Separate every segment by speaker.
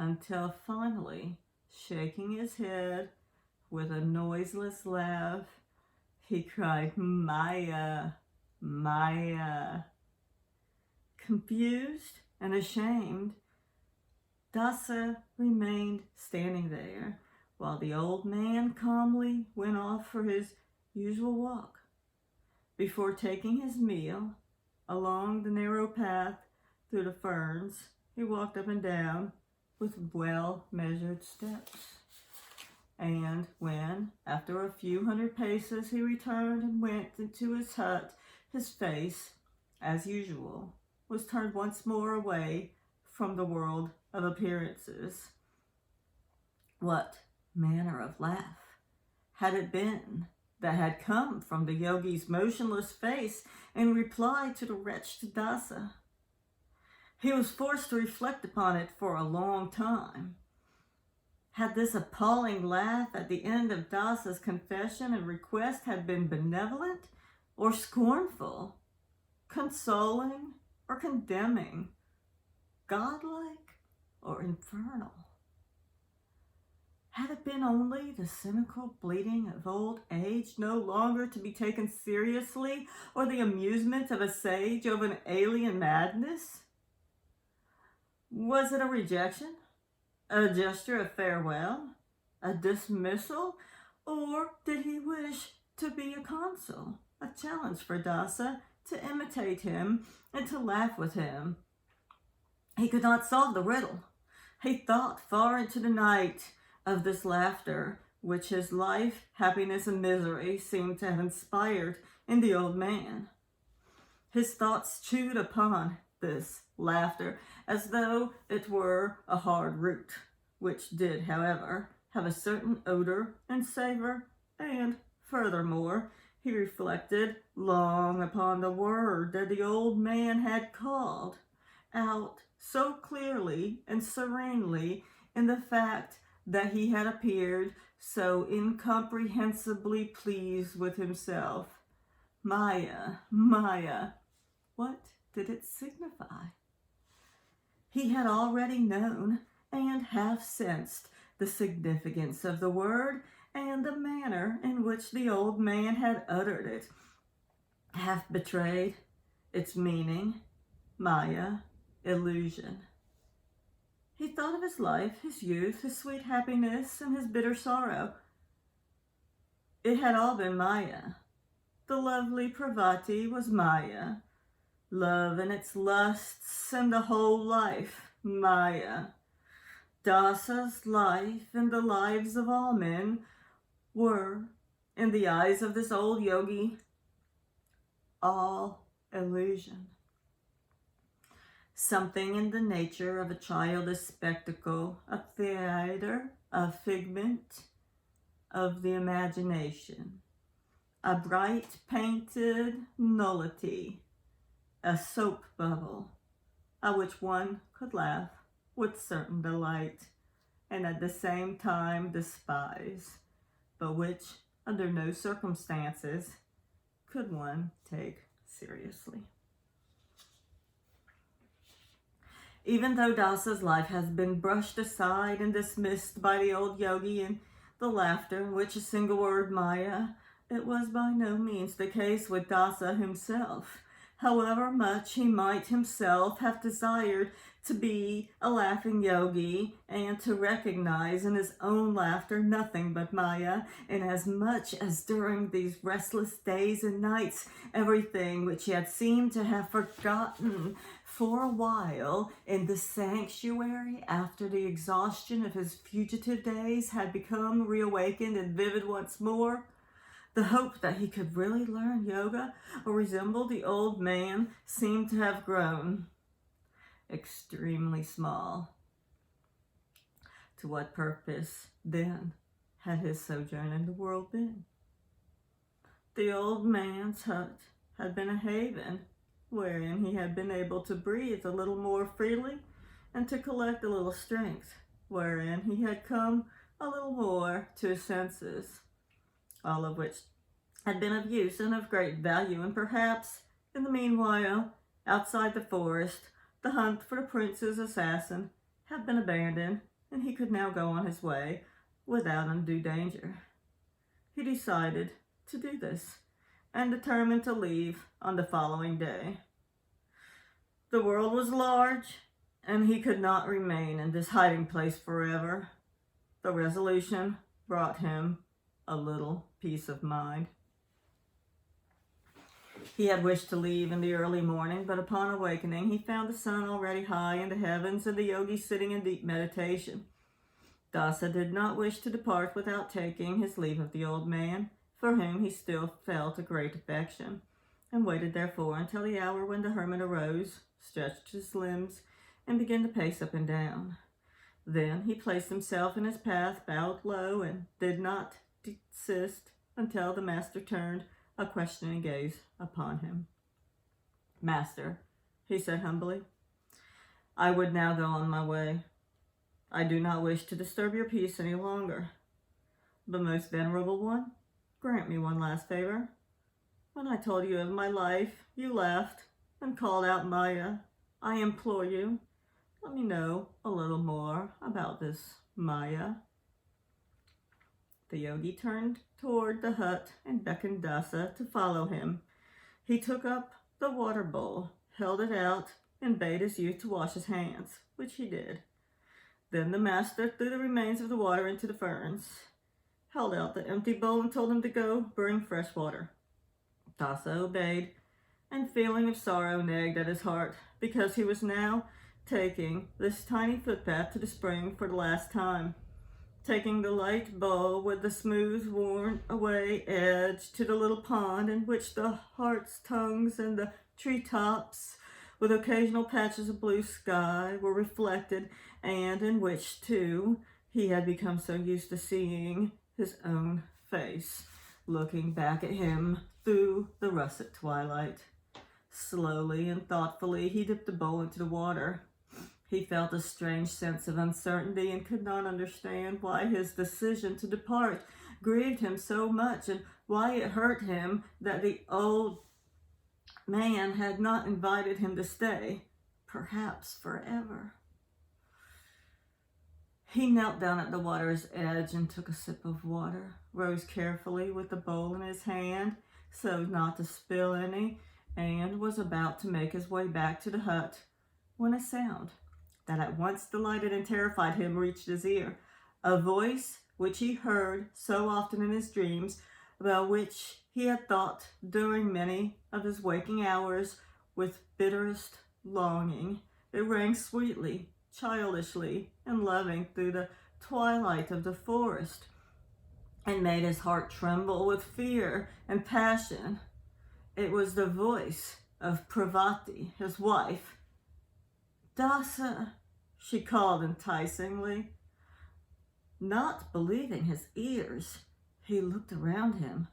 Speaker 1: until finally, shaking his head with a noiseless laugh, he cried, "Maya, Maya." Confused and ashamed, Dasse remained standing there while the old man calmly went off for his usual walk. Before taking his meal along the narrow path through the ferns, he walked up and down with well-measured steps. And when, after a few hundred paces, he returned and went into his hut, his face, as usual, was turned once more away from the world of appearances. What manner of laugh had it been that had come from the yogi's motionless face in reply to the wretched Dasse? He was forced to reflect upon it for a long time. Had this appalling laugh at the end of Dasse's confession and request had been benevolent or scornful, consoling or condemning, godlike or infernal? Had it been only the cynical bleating of old age, no longer to be taken seriously, or the amusement of a sage over an alien madness? Was it a rejection, a gesture of farewell, a dismissal, or did he wish to be a consul, a challenge for Dasse to imitate him and to laugh with him? He could not solve the riddle. He thought far into the night of this laughter, which his life, happiness, and misery seemed to have inspired in the old man. His thoughts chewed upon this laughter as though it were a hard root, which did, however, have a certain odor and savor, and, furthermore, he reflected long upon the word that the old man had called out so clearly and serenely in the fact that he had appeared so incomprehensibly pleased with himself. Maya, Maya, what did it signify? He had already known and half sensed the significance of the word and the manner in which the old man had uttered it, half betrayed its meaning. Maya, illusion. He thought of his life, his youth, his sweet happiness, and his bitter sorrow. It had all been Maya. The lovely Parvati was Maya. Love and its lusts and the whole life, Maya. Dasse's life and the lives of all men were, in the eyes of this old yogi, all illusion. Something in the nature of a childish spectacle, a theater, a figment of the imagination, a bright painted nullity, a soap bubble, at which one could laugh with certain delight, and at the same time despise, but which, under no circumstances, could one take seriously. Even though Dasse's life has been brushed aside and dismissed by the old yogi in the laughter in which a single word, Maya, it was by no means the case with Dasse himself. However much he might himself have desired to be a laughing yogi and to recognize in his own laughter nothing but Maya, inasmuch as during these restless days and nights everything which he had seemed to have forgotten for a while in the sanctuary after the exhaustion of his fugitive days had become reawakened and vivid once more. The hope that he could really learn yoga or resemble the old man seemed to have grown extremely small. To what purpose, then, had his sojourn in the world been? The old man's hut had been a haven wherein he had been able to breathe a little more freely and to collect a little strength, wherein he had come a little more to his senses, all of which had been of use and of great value, and perhaps, in the meanwhile, outside the forest, the hunt for the prince's assassin had been abandoned and he could now go on his way without undue danger. He decided to do this and determined to leave on the following day. The world was large, and he could not remain in this hiding place forever. The resolution brought him a little peace of mind. He had wished to leave in the early morning, but upon awakening, he found the sun already high in the heavens and the yogi sitting in deep meditation. Dasa did not wish to depart without taking his leave of the old man, for whom he still felt a great affection, and waited therefore until the hour when the hermit arose, stretched his limbs, and began to pace up and down. Then he placed himself in his path, bowed low, and did not desist until the master turned a questioning gaze upon him. "Master," he said humbly, "I would now go on my way. I do not wish to disturb your peace any longer. But most venerable one, grant me one last favor. When I told you of my life, you laughed and called out Maya. I implore you, let me know a little more about this Maya." The yogi turned toward the hut and beckoned Dasa to follow him. He took up the water bowl, held it out, and bade his youth to wash his hands, which he did. Then the master threw the remains of the water into the ferns, held out the empty bowl, and told him to go bring fresh water. Dasa obeyed, and feeling of sorrow nagged at his heart, because he was now taking this tiny footpath to the spring for the last time, taking the light bowl with the smooth, worn-away edge to the little pond in which the harts' tongues and the tree-tops, with occasional patches of blue sky, were reflected, and in which, too, he had become so used to seeing his own face, looking back at him through the russet twilight. Slowly and thoughtfully he dipped the bowl into the water. He felt a strange sense of uncertainty and could not understand why his decision to depart grieved him so much, and why it hurt him that the old man had not invited him to stay, perhaps forever. He knelt down at the water's edge and took a sip of water, rose carefully with the bowl in his hand so not to spill any, and was about to make his way back to the hut when a sound that at once delighted and terrified him reached his ear, a voice which he heard so often in his dreams, about which he had thought during many of his waking hours with bitterest longing. It rang sweetly, childishly, and loving through the twilight of the forest, and made his heart tremble with fear and passion. It was the voice of Parvati, his wife. "Dasa," she called enticingly. Not believing his ears, he looked around him,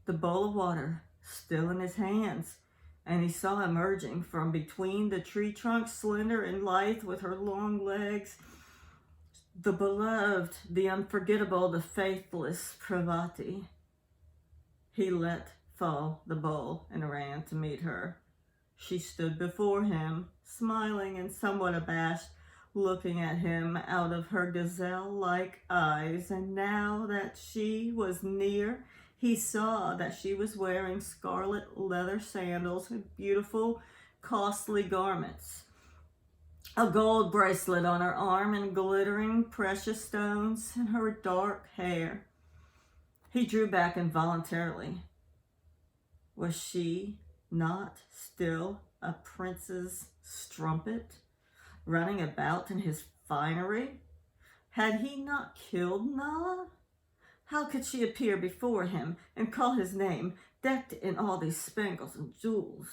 Speaker 1: the bowl of water still in his hands, and he saw emerging from between the tree trunks, slender and lithe with her long legs, the beloved, the unforgettable, the faithless Parvati. He let fall the bowl and ran to meet her. She stood before him, smiling and somewhat abashed, looking at him out of her gazelle-like eyes, and now that she was near, he saw that she was wearing scarlet leather sandals and beautiful, costly garments, a gold bracelet on her arm, and glittering precious stones in her dark hair. He drew back involuntarily. Was she not still a prince's strumpet, running about in his finery? Had he not killed Nala? How could she appear before him and call his name, decked in all these spangles and jewels?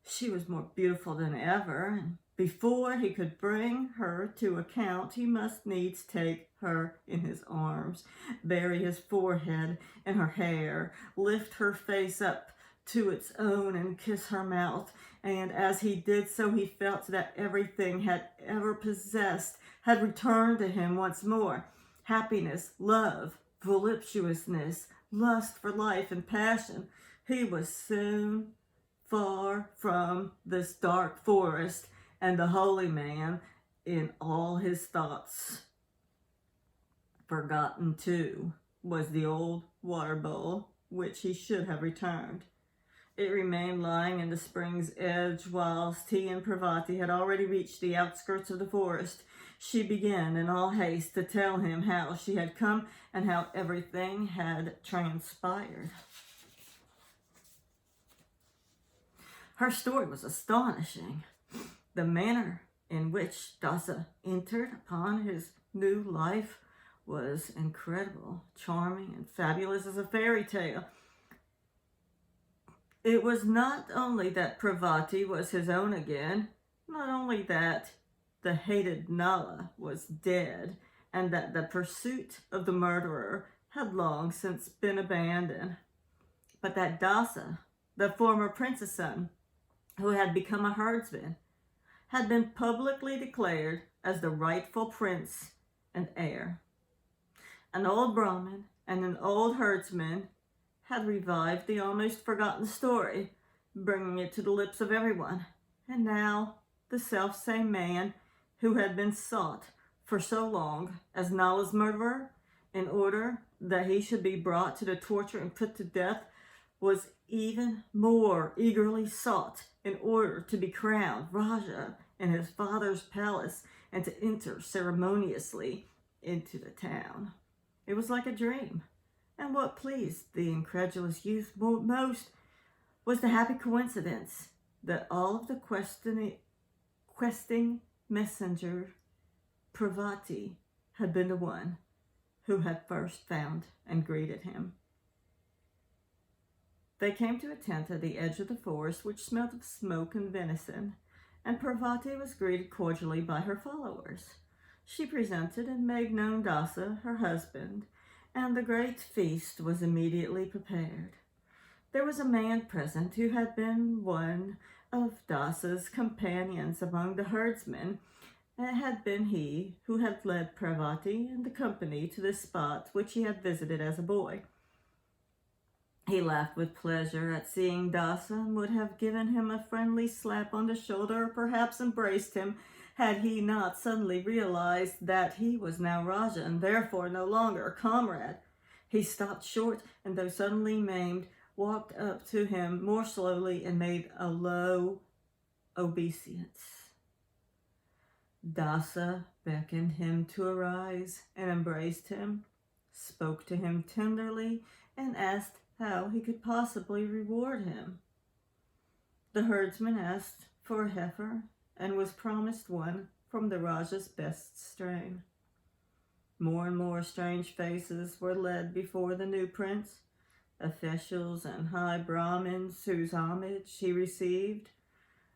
Speaker 1: She was more beautiful than ever, and before he could bring her to account, he must needs take her in his arms, bury his forehead in her hair, lift her face up to its own, and kiss her mouth. And as he did so, he felt that everything had ever possessed had returned to him once more. Happiness, love, voluptuousness, lust for life and passion. He was soon far from this dark forest, and the holy man in all his thoughts. Forgotten, too, was the old water bowl, which he should have returned. It remained lying in the spring's edge, whilst he and Parvati had already reached the outskirts of the forest. She began in all haste to tell him how she had come and how everything had transpired. Her story was astonishing. The manner in which Dasa entered upon his new life was incredible, charming, and fabulous as a fairy tale. It was not only that Parvati was his own again, not only that the hated Nala was dead, and that the pursuit of the murderer had long since been abandoned, but that Dasa, the former prince's son, who had become a herdsman, had been publicly declared as the rightful prince and heir. An old Brahmin and an old herdsman had revived the almost forgotten story, bringing it to the lips of everyone. And now the self-same man who had been sought for so long as Nala's murderer, in order that he should be brought to the torture and put to death, was even more eagerly sought in order to be crowned Raja in his father's palace and to enter ceremoniously into the town. It was like a dream, and what pleased the incredulous youth most was the happy coincidence that all of the questing messenger Parvati had been the one who had first found and greeted him. They came to a tent at the edge of the forest, which smelt of smoke and venison, and Parvati was greeted cordially by her followers. She presented and made known Dasa, her husband, and the great feast was immediately prepared. There was a man present who had been one of Dasa's companions among the herdsmen, and it had been he who had led Parvati and the company to the spot which he had visited as a boy. He laughed with pleasure at seeing Dasa and would have given him a friendly slap on the shoulder or perhaps embraced him had he not suddenly realized that he was now Raja and therefore no longer a comrade. He stopped short and, though suddenly maimed, walked up to him more slowly and made a low obeisance. Dasa beckoned him to arise and embraced him, spoke to him tenderly, and asked how he could possibly reward him. The herdsman asked for a heifer and was promised one from the Raja's best strain. More and more strange faces were led before the new prince, officials and high Brahmins whose homage he received.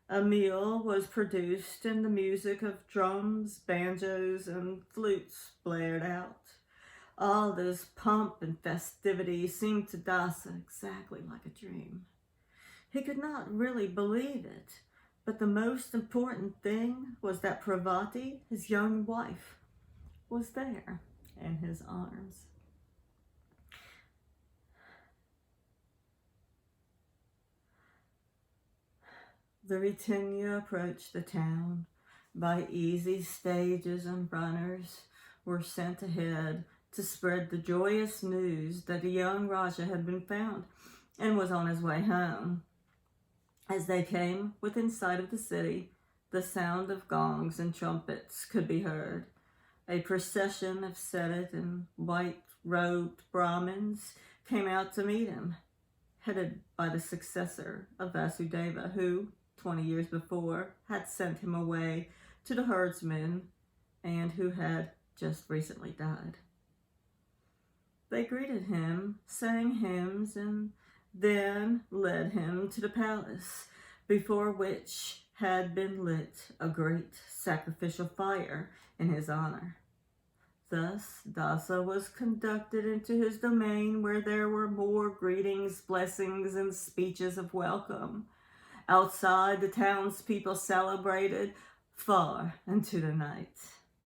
Speaker 1: A meal was produced and the music of drums, banjos, and flutes blared out. All this pomp and festivity seemed to Dasa exactly like a dream. He could not really believe it, but the most important thing was that Parvati, his young wife, was there in his arms. The retinue approached the town. By easy stages and runners were sent ahead to spread the joyous news that the young Raja had been found and was on his way home. As they came within sight of the city, the sound of gongs and trumpets could be heard. A procession of setted and white-robed Brahmins came out to meet him, headed by the successor of Vasudeva, who, 20 years before, had sent him away to the herdsmen and who had just recently died. They greeted him, sang hymns, and then led him to the palace, before which had been lit a great sacrificial fire in his honor. Thus, Dasa was conducted into his domain, where there were more greetings, blessings, and speeches of welcome. Outside, the townspeople celebrated far into the night.